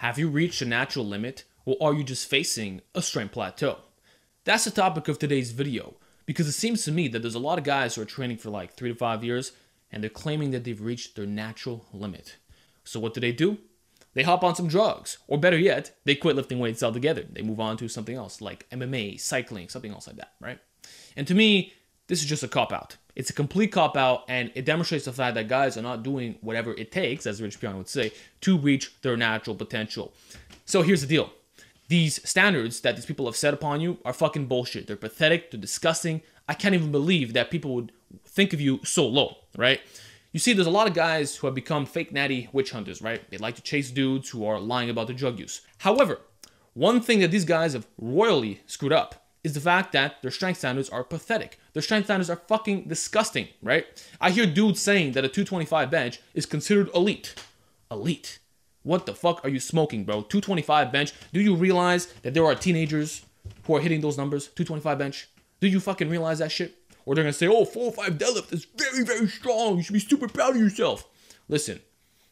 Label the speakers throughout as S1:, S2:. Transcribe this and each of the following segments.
S1: Have you reached a natural limit, or are you just facing a strength plateau? That's the topic of today's video, because it seems to me that there's a lot of guys who are training for like 3 to 5 years, and they're claiming that they've reached their natural limit. So what do? They hop on some drugs, or better yet, they quit lifting weights altogether. They move on to something else, like MMA, cycling, something else like that, right? And to me, this is just a cop-out. It's a complete cop-out, and it demonstrates the fact that guys are not doing whatever it takes, as Rich Piano would say, to reach their natural potential. So here's the deal. These standards that these people have set upon you are fucking bullshit. They're pathetic, they're disgusting. I can't even believe that people would think of you so low, right? You see, there's a lot of guys who have become fake natty witch hunters, right? They like to chase dudes who are lying about their drug use. However, one thing that these guys have royally screwed up is the fact that their strength standards are pathetic. Their strength standards are fucking disgusting, right? I hear dudes saying that a 225 bench is considered elite. Elite? What the fuck are you smoking, bro? 225 bench? Do you realize that there are teenagers who are hitting those numbers? 225 bench? Do you fucking realize that shit? Or they're gonna say, oh, 405 deadlift is very, very strong. You should be super proud of yourself. Listen,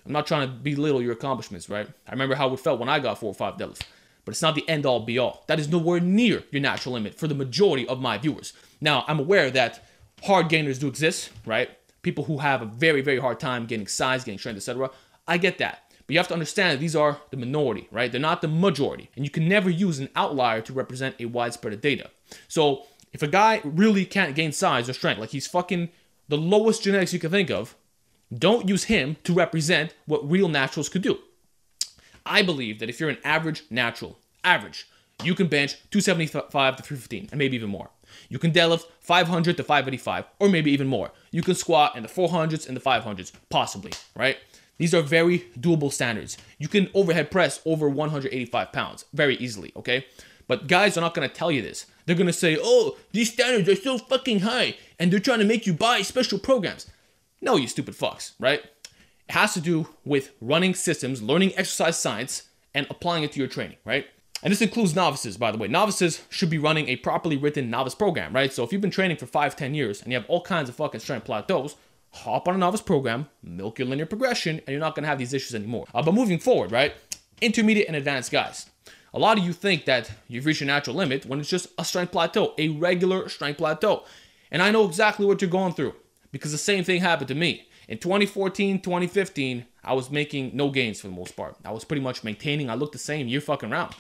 S1: I'm not trying to belittle your accomplishments, right? I remember how it felt when I got 405 deadlift. But it's not the end-all, be-all. That is nowhere near your natural limit for the majority of my viewers. Now, I'm aware that hard gainers do exist, right? People who have a very, very hard time getting size, getting strength, etc. I get that. But you have to understand that these are the minority, right? They're not the majority. And you can never use an outlier to represent a widespread of data. So if a guy really can't gain size or strength, like he's fucking the lowest genetics you can think of, don't use him to represent what real naturals could do. I believe that if you're an average natural, you can bench 275 to 315, and maybe even more. You can deadlift 500 to 585, or maybe even more. You can squat in the 400s and the 500s, possibly, right? These are very doable standards. You can overhead press over 185 pounds very easily, okay? But guys are not going to tell you this. They're going to say, oh, these standards are so fucking high, and they're trying to make you buy special programs. No, you stupid fucks, right? It has to do with running systems, learning exercise science, and applying it to your training, right? And this includes novices, by the way. Novices should be running a properly written novice program, right? So if you've been training for 5, 10 years, and you have all kinds of fucking strength plateaus, hop on a novice program, milk your linear progression, and you're not going to have these issues anymore. But moving forward, right? Intermediate and advanced guys. A lot of you think that you've reached your natural limit when it's just a strength plateau, a regular strength plateau. And I know exactly what you're going through, because the same thing happened to me. In 2014, 2015, I was making no gains for the most part. I was pretty much maintaining. I looked the same year fucking round.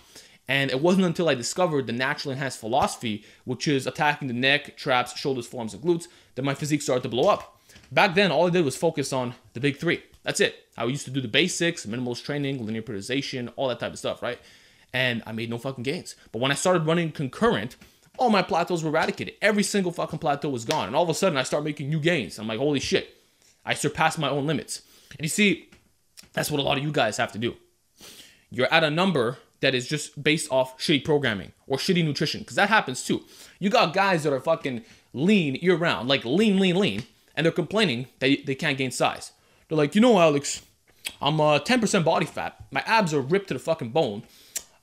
S1: And it wasn't until I discovered the naturally enhanced philosophy, which is attacking the neck, traps, shoulders, forearms, and glutes, that my physique started to blow up. Back then, all I did was focus on the big 3. That's it. I used to do the basics, minimalist training, linear periodization, all that type of stuff, right? And I made no fucking gains. But when I started running concurrent, all my plateaus were eradicated. Every single fucking plateau was gone. And all of a sudden, I start making new gains. I'm like, holy shit. I surpassed my own limits. And you see, that's what a lot of you guys have to do. You're at a number that is just based off shitty programming or shitty nutrition, because that happens too. You got guys that are fucking lean year-round, like lean, and they're complaining that they can't gain size. They're like, you know, Alex, I'm 10% body fat. My abs are ripped to the fucking bone,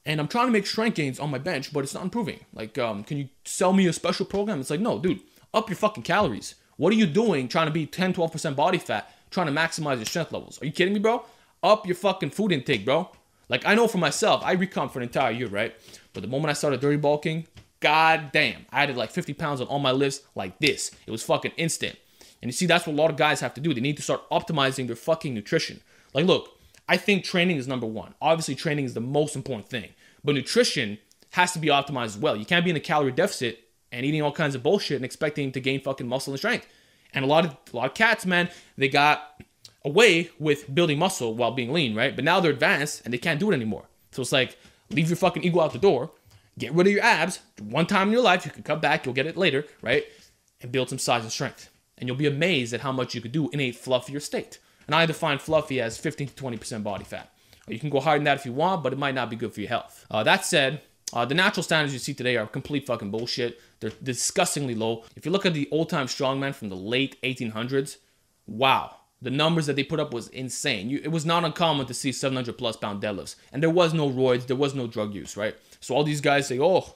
S1: and I'm trying to make strength gains on my bench, but it's not improving. Like, can you sell me a special program? It's like, no, dude, up your fucking calories. What are you doing trying to be 10, 12% body fat, trying to maximize your strength levels? Are you kidding me, bro? Up your fucking food intake, bro. Like, I know for myself, I recomp for an entire year, right? But the moment I started dirty bulking, god damn, I added like 50 pounds on all my lifts like this. It was fucking instant. And you see, that's what a lot of guys have to do. They need to start optimizing their fucking nutrition. Like, look, I think training is number one. Obviously, training is the most important thing. But nutrition has to be optimized as well. You can't be in a calorie deficit and eating all kinds of bullshit and expecting to gain fucking muscle and strength. And a lot of cats, man, they got away with building muscle while being lean, right? But now they're advanced and they can't do it anymore. So it's like, leave your fucking ego out the door, get rid of your abs. One time in your life, you can cut back, you'll get it later, right? And build some size and strength. And you'll be amazed at how much you could do in a fluffier state. And I define fluffy as 15 to 20% body fat. You can go higher than that if you want, but it might not be good for your health. That said, the natural standards you see today are complete fucking bullshit. They're disgustingly low. If you look at the old-time strongman from the late 1800s, wow. The numbers that they put up was insane. It was not uncommon to see 700 plus pound deadlifts. And there was no roids, there was no drug use, right? So all these guys say, oh,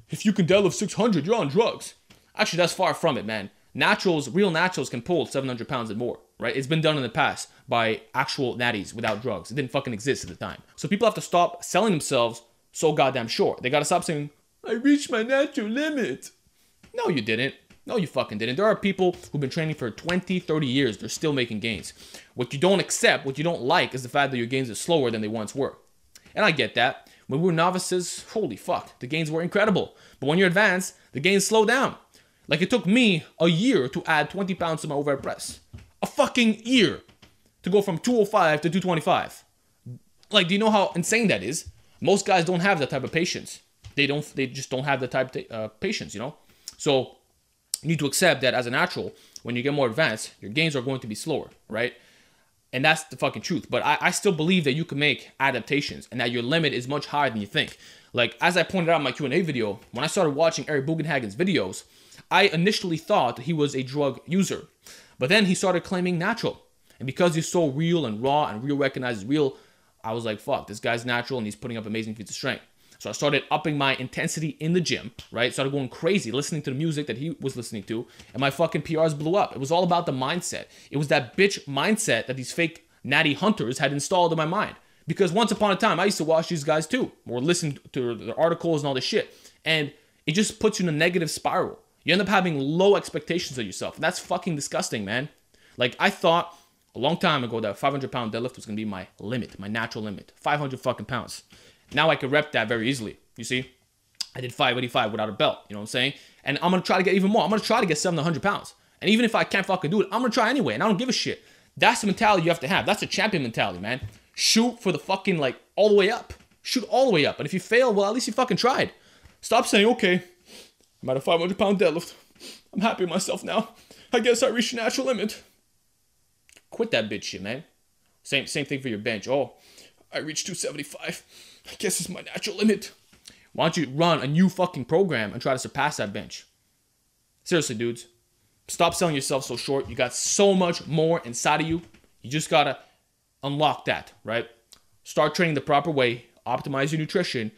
S1: if you can deadlift 600, you're on drugs. Actually, that's far from it, man. Naturals, real naturals can pull 700 pounds and more, right? It's been done in the past. by actual natties without drugs. It didn't fucking exist at the time. So people have to stop selling themselves so goddamn short. They gotta stop saying, I reached my natural limit. No, you didn't. No, you fucking didn't. There are people who've been training for 20, 30 years. They're still making gains. What you don't accept, what you don't like, is the fact that your gains are slower than they once were. And I get that. When we were novices, holy fuck, the gains were incredible. But when you're advanced, the gains slow down. Like, it took me a year to add 20 pounds to my overhead press. A fucking year to go from 205 to 225. Like, do you know how insane that is? Most guys don't have that type of patience. They just don't have the type of patience, you know? So you need to accept that as a natural, when you get more advanced, your gains are going to be slower, right? And that's the fucking truth. But I still believe that you can make adaptations and that your limit is much higher than you think. Like, as I pointed out in my Q&A video, when I started watching Eric Bugenhagen's videos, I initially thought he was a drug user. But then he started claiming natural. And because he's so real and raw and real recognizes real, I was like, fuck, this guy's natural and he's putting up amazing feats of strength. So I started upping my intensity in the gym, right? Started going crazy, listening to the music that he was listening to, and my fucking PRs blew up. It was all about the mindset. It was that bitch mindset that these fake natty hunters had installed in my mind. Because once upon a time, I used to watch these guys too, or listen to their articles and all this shit. And it just puts you in a negative spiral. You end up having low expectations of yourself. And that's fucking disgusting, man. Like, I thought a long time ago that 500-pound deadlift was going to be my limit, my natural limit. 500 fucking pounds. Now I can rep that very easily. You see? I did 585 without a belt. You know what I'm saying? And I'm going to try to get even more. I'm going to try to get 700 pounds. And even if I can't fucking do it, I'm going to try anyway. And I don't give a shit. That's the mentality you have to have. That's a champion mentality, man. Shoot for the fucking, like, all the way up. Shoot all the way up. And if you fail, well, at least you fucking tried. Stop saying, okay, I'm at a 500-pound deadlift. I'm happy with myself now. I guess I reached the natural limit. Quit that bitch shit, man. Same thing for your bench. Oh, I reached 275. I guess it's my natural limit. Why don't you run a new fucking program and try to surpass that bench? Seriously, dudes. Stop selling yourself so short. You got so much more inside of you. You just gotta unlock that, right? Start training the proper way. Optimize your nutrition.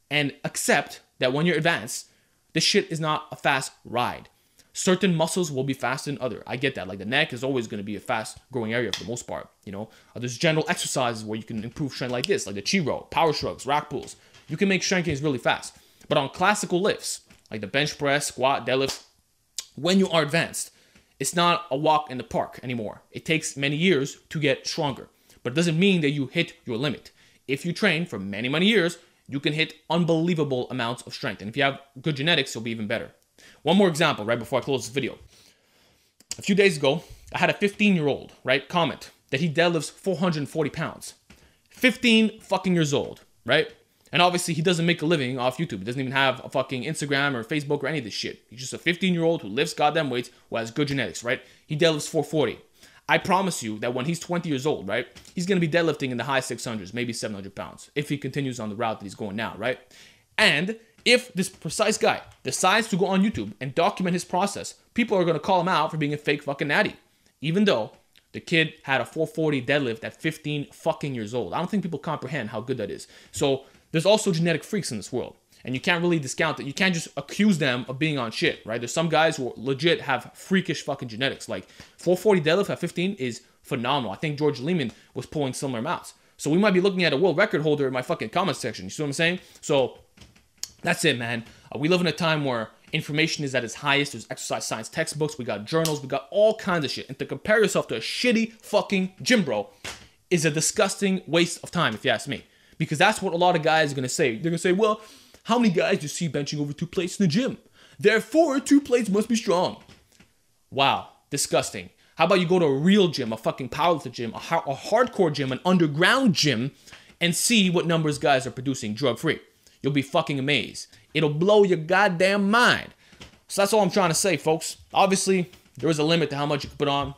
S1: And accept that when you're advanced, this shit is not a fast ride. Certain muscles will be faster than other. I get that. Like, the neck is always going to be a fast growing area for the most part. You know, there's general exercises where you can improve strength like this, like the chi row, power shrugs, rack pulls. You can make strength gains really fast. But on classical lifts, like the bench press, squat, deadlift, when you are advanced, it's not a walk in the park anymore. It takes many years to get stronger. But it doesn't mean that you hit your limit. If you train for many, many years, you can hit unbelievable amounts of strength. And if you have good genetics, you'll be even better. One more example, right before I close this video. A few days ago, I had a 15-year-old, right, comment that he deadlifts 440 pounds. 15 fucking years old, right? And obviously, he doesn't make a living off YouTube. He doesn't even have a fucking Instagram or Facebook or any of this shit. He's just a 15-year-old who lifts goddamn weights, who has good genetics, right? He deadlifts 440. I promise you that when he's 20 years old, right, he's going to be deadlifting in the high 600s, maybe 700 pounds, if he continues on the route that he's going now, right? And if this precise guy decides to go on YouTube and document his process, people are going to call him out for being a fake fucking natty. Even though the kid had a 440 deadlift at 15 fucking years old. I don't think people comprehend how good that is. So there's also genetic freaks in this world. And you can't really discount it. You can't just accuse them of being on shit, right? There's some guys who legit have freakish fucking genetics. Like 440 deadlift at 15 is phenomenal. I think George Lehman was pulling similar amounts. So we might be looking at a world record holder in my fucking comment section. You see what I'm saying? So that's it, man. We live in a time where information is at its highest. There's exercise science textbooks. We got journals. We got all kinds of shit. And to compare yourself to a shitty fucking gym bro is a disgusting waste of time, if you ask me. Because that's what a lot of guys are going to say. They're going to say, well, how many guys do you see benching over 2 plates in the gym? Therefore, 2 plates must be strong. Wow, disgusting. How about you go to a real gym, a fucking powerlifter gym, a hardcore gym, an underground gym, and see what numbers guys are producing drug-free? You'll be fucking amazed. It'll blow your goddamn mind. So that's all I'm trying to say, folks. Obviously, there is a limit to how much you can put on.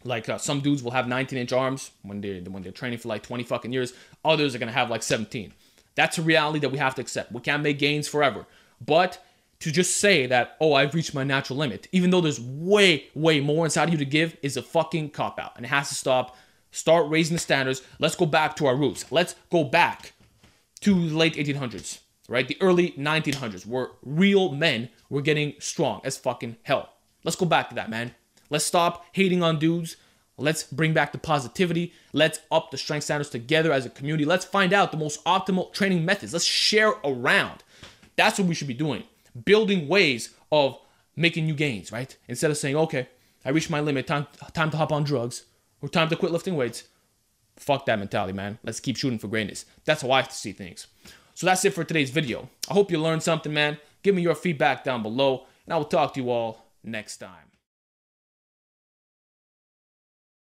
S1: Like some dudes will have 19-inch arms when they're training for like 20 fucking years. Others are going to have like 17. That's a reality that we have to accept. We can't make gains forever. But to just say that, oh, I've reached my natural limit, even though there's way, way more inside of you to give, is a fucking cop-out. And it has to stop. Start raising the standards. Let's go back to our roots. Let's go back to the late 1800s, right? The early 1900s, where real men were getting strong as fucking hell. Let's go back to that, man. Let's stop hating on dudes Let's bring back the positivity. Let's up the strength standards together as a community. Let's find out the most optimal training methods. Let's share around. That's what we should be doing. Building ways of making new gains, right? Instead of saying, okay, I reached my limit, time to hop on drugs, or time to quit lifting weights. Fuck that mentality, man. Let's keep shooting for greatness. That's how I see things. So that's it for today's video. I hope you learned something, man. Give me your feedback down below, and I will talk to you all next time.